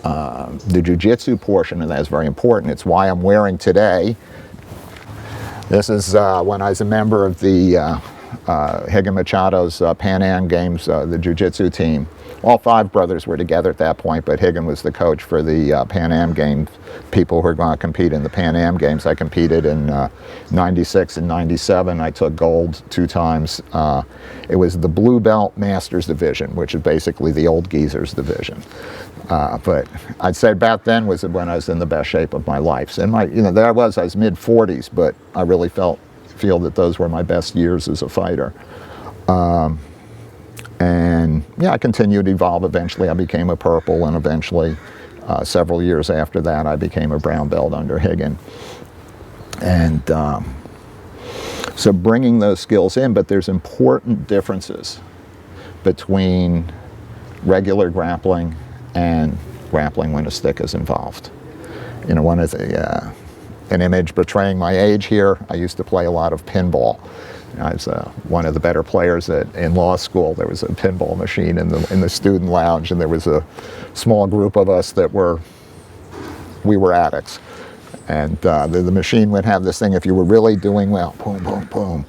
The jiu-jitsu portion of that is very important. It's why I'm wearing today. This is when I was a member of the Higan Machado's Pan Am Games, the jiu-jitsu team. All 5 brothers were together at that point, but Higan was the coach for the Pan Am Games, people who were going to compete in the Pan Am Games. I competed in 96 and 97. I took gold 2 times. It was the Blue Belt Masters Division, which is basically the old geezers division. But I'd say back then was when I was in the best shape of my life. And there I was mid-40s, but I really feel that those were my best years as a fighter. And yeah, I continued to evolve. Eventually I became a purple, and eventually several years after that I became a brown belt under Higan. And so bringing those skills in, but there's important differences between regular grappling and grappling when a stick is involved. One is an image portraying my age here. I used to play a lot of pinball. I was one of the better players in law school. There was a pinball machine in the student lounge, and there was a small group of us that we were addicts. And the machine would have this thing, if you were really doing well, boom, boom, boom.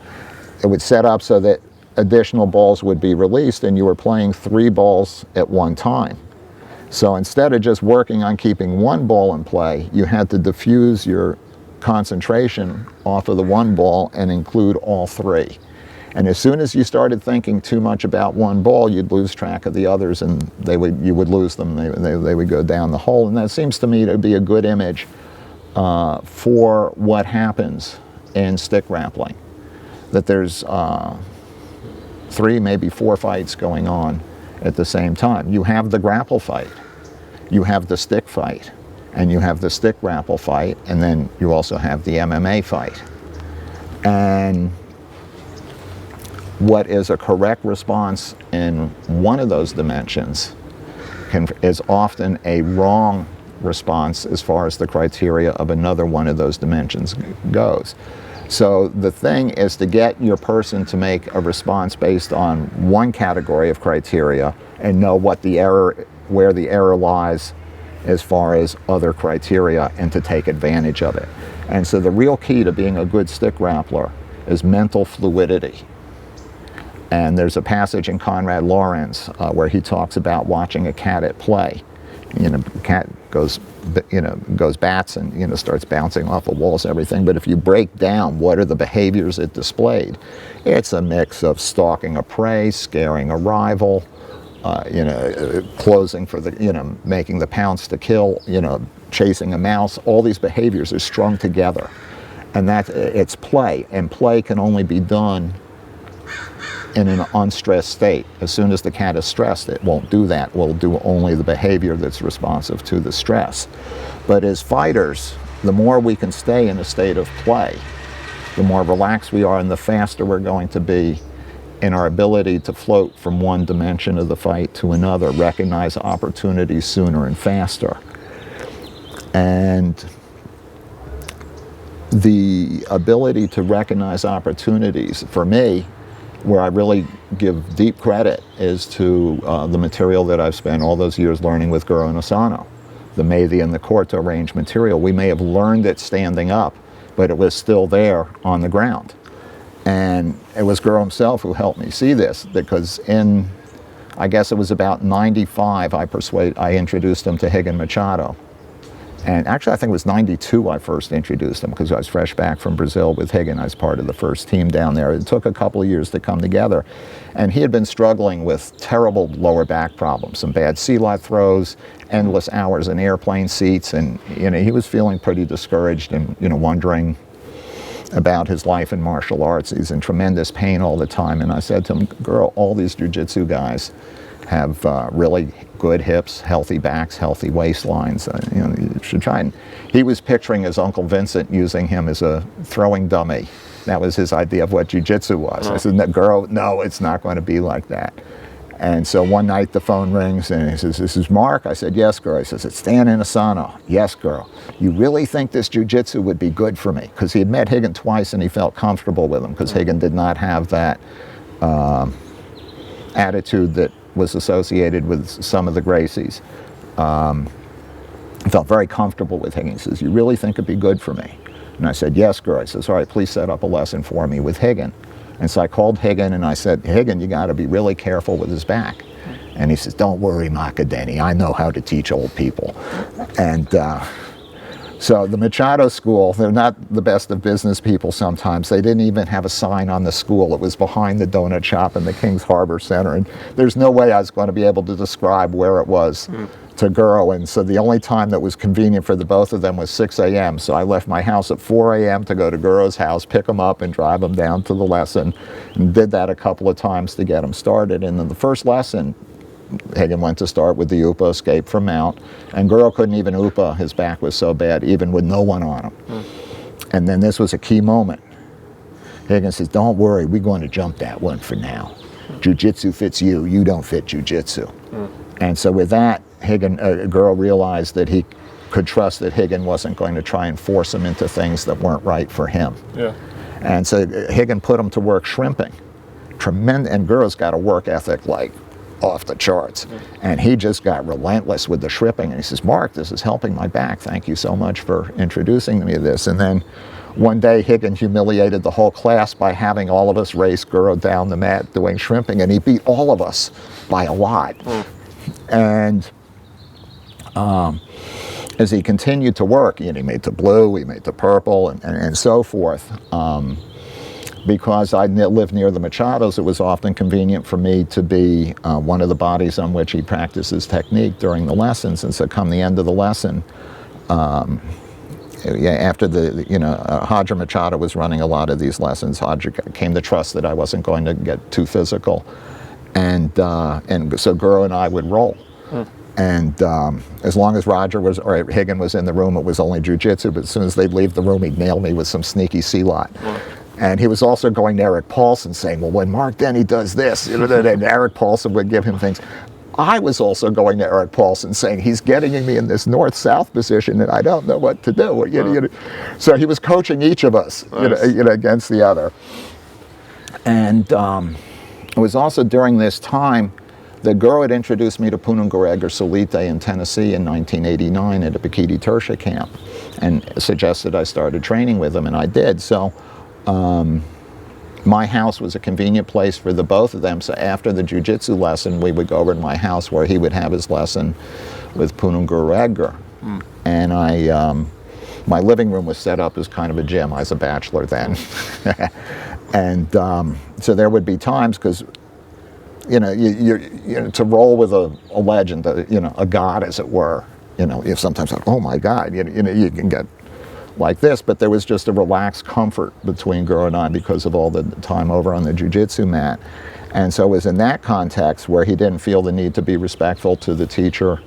It would set up so that additional balls would be released, and you were playing 3 balls at one time. So instead of just working on keeping 1 ball in play, you had to diffuse your concentration off of the 1 ball and include all 3. And as soon as you started thinking too much about 1 ball, you'd lose track of the others, and you would lose them. They would go down the hole. And that seems to me to be a good image for what happens in stick grappling. That there's 3, maybe 4 fights going on at the same time. You have the grapple fight, you have the stick fight, and you have the stick grapple fight, and then you also have the MMA fight. And what is a correct response in one of those dimensions is often a wrong response as far as the criteria of another one of those dimensions goes. So the thing is to get your person to make a response based on one category of criteria and know what where the error lies as far as other criteria, and to take advantage of it. And so the real key to being a good stick grappler is mental fluidity. And there's a passage in Conrad Lorenz where he talks about watching a cat at play. The cat goes bats and starts bouncing off of walls, everything. But if you break down what are the behaviors it displayed, it's a mix of stalking a prey, scaring a rival, closing for making the pounce to kill, chasing a mouse. All these behaviors are strung together, and it's play. And play can only be done in an unstressed state. As soon as the cat is stressed, it won't do that. It will do only the behavior that's responsive to the stress. But as fighters, the more we can stay in a state of play, the more relaxed we are, and the faster we're going to be in our ability to float from one dimension of the fight to another, recognize opportunities sooner and faster. And the ability to recognize opportunities, for me, where I really give deep credit is to the material that I've spent all those years learning with Guro Nosano, the Meiji and the Korto range material. We may have learned it standing up, but it was still there on the ground. And it was Guro himself who helped me see this, because I guess it was about 95, I introduced him to Higan Machado. And actually I think it was 92 I first introduced him, because I was fresh back from Brazil with Higan. I was part of the first team down there. It took a couple of years to come together. And he had been struggling with terrible lower back problems, some bad sea-lot throws, endless hours in airplane seats, and he was feeling pretty discouraged and wondering about his life in martial arts. He's in tremendous pain all the time. And I said to him, "Girl, all these jiu-jitsu guys have really good hips, healthy backs, healthy waistlines. You should try." And he was picturing his Uncle Vincent using him as a throwing dummy. That was his idea of what jiu-jitsu was. I said, "Girl, no, it's not going to be like that." And so one night the phone rings and he says, "This is Mark?" I said, "Yes, girl." He says, "It's Dan Inosanto." "Yes, girl. You really think this jiu-jitsu would be good for me?" Because he had met Higan twice and he felt comfortable with him, because Higan did not have that attitude that was associated with some of the Gracies. I felt very comfortable with Higgin. He says, you really think it'd be good for me? And I said, yes, girl. He says, all right, please set up a lesson for me with Higgin. And so I called Higgin and I said, Higgin, you got to be really careful with his back. And he says, don't worry, Macadeni, I know how to teach old people. And so the Machado School, they're not the best of business people sometimes. They didn't even have a sign on the school. It was behind the donut shop in the Kings Harbor Center. And there's no way I was going to be able to describe where it was to Guro. And so the only time that was convenient for the both of them was 6 a.m. So I left my house at 4 a.m. to go to Guro's house, pick him up and drive him down to the lesson. And did that a couple of times to get him started. And then the first lesson, Higgin went to start with the Upa, escape from Mount, and Guro couldn't even Upa. His back was so bad, even with no one on him. And then this was a key moment. Higgin says, don't worry, we're going to jump that one for now. Jiu-jitsu fits you, you don't fit jiu-jitsu. And so with that, Guro realized that he could trust that Higgin wasn't going to try and force him into things that weren't right for him. Yeah. And so Higgin put him to work shrimping. And Guro's got a work ethic like off the charts. And he just got relentless with the shrimping. And he says, Mark, this is helping my back. Thank you so much for introducing me to this. And then one day, Higgin humiliated the whole class by having all of us race Guro down the mat doing shrimping. And he beat all of us by a lot. And as he continued to work, he made the blue, he made the purple, and so forth. Because I lived near the Machados, it was often convenient for me to be one of the bodies on which he practices technique during the lessons. And so come the end of the lesson, after Hadra Machado was running a lot of these lessons, Hadra came to trust that I wasn't going to get too physical. And so Guro and I would roll. And as long as Higgin was in the room, it was only jiu-jitsu, but as soon as they'd leave the room, he'd nail me with some sneaky C-lot. And he was also going to Eric Paulsen saying, well, when Mark Denny does this, and Eric Paulsen would give him things. I was also going to Eric Paulsen saying, he's getting me in this north-south position and I don't know what to do. So he was coaching each of us against the other. And it was also during this time that Guro had introduced me to Punungureg or Solite in Tennessee in 1989 at a Bikiti Tersha camp and suggested I started training with him, and I did. So my house was a convenient place for the both of them. So after the jiu-jitsu lesson, we would go over to my house where he would have his lesson with Punungureg. And my living room was set up as kind of a gym. I was a bachelor then. And so there would be times, because to roll with a legend, a god, as it were, if sometimes like, oh my God, you can get like this, but there was just a relaxed comfort between Guro and I because of all the time over on the jiu-jitsu mat. And so it was in that context where he didn't feel the need to be respectful to the teacher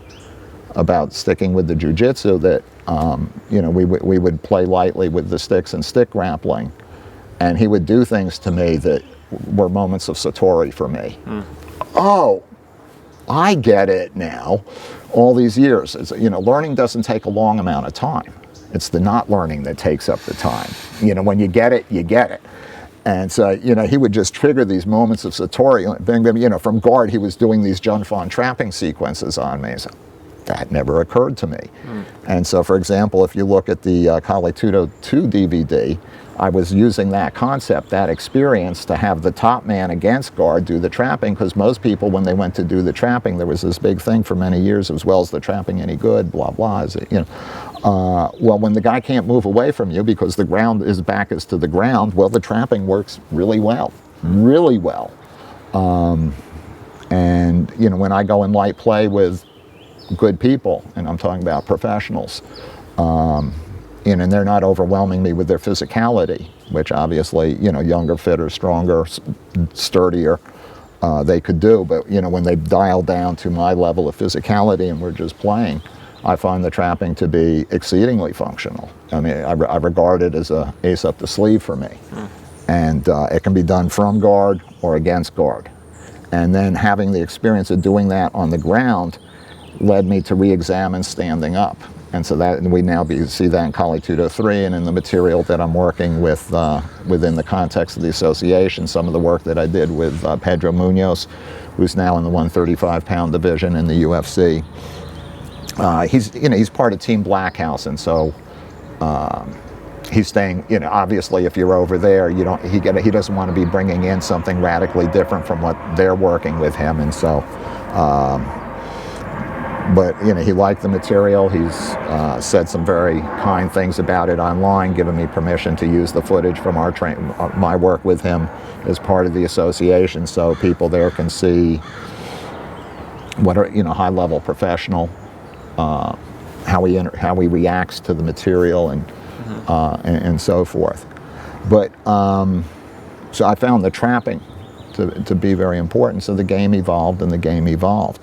about sticking with the jiu-jitsu that, we would play lightly with the sticks and stick grappling. And he would do things to me that were moments of satori for me. Oh, I get it now, all these years. Learning doesn't take a long amount of time. It's the not learning that takes up the time. When you get it, you get it. And so, he would just trigger these moments of satori. From guard, he was doing these Junfon trapping sequences on me. So that never occurred to me. And so, for example, if you look at the Kali Tudo 2 DVD, I was using that concept, that experience, to have the top man against guard do the trapping, because most people, when they went to do the trapping, there was this big thing for many years, as well as the trapping any good, blah, blah, is it, well, when the guy can't move away from you because the ground, his back is to the ground, well, the trapping works really well, really well. And, when I go in light play with good people, and I'm talking about professionals, and they're not overwhelming me with their physicality, which obviously, younger, fitter, stronger, sturdier, they could do. But, when they dial down to my level of physicality and we're just playing, I find the trapping to be exceedingly functional. I mean, I regard it as a ace up the sleeve for me. And it can be done from guard or against guard. And then having the experience of doing that on the ground led me to re-examine standing up. And so that, and we now see that in Kali Tudo 3 and in the material that I'm working with within the context of the association, some of the work that I did with Pedro Munoz, who's now in the 135-pound division in the UFC. he's part of Team Blackhouse, and so he's staying. Obviously, if you're over there, he doesn't want to be bringing in something radically different from what they're working with him, and so. But he liked the material. He's said some very kind things about it online, given me permission to use the footage from my work with him as part of the association, so people there can see what are high-level professional, how he reacts to the material and so forth. But so I found the trapping to be very important. So the game evolved, and the game evolved.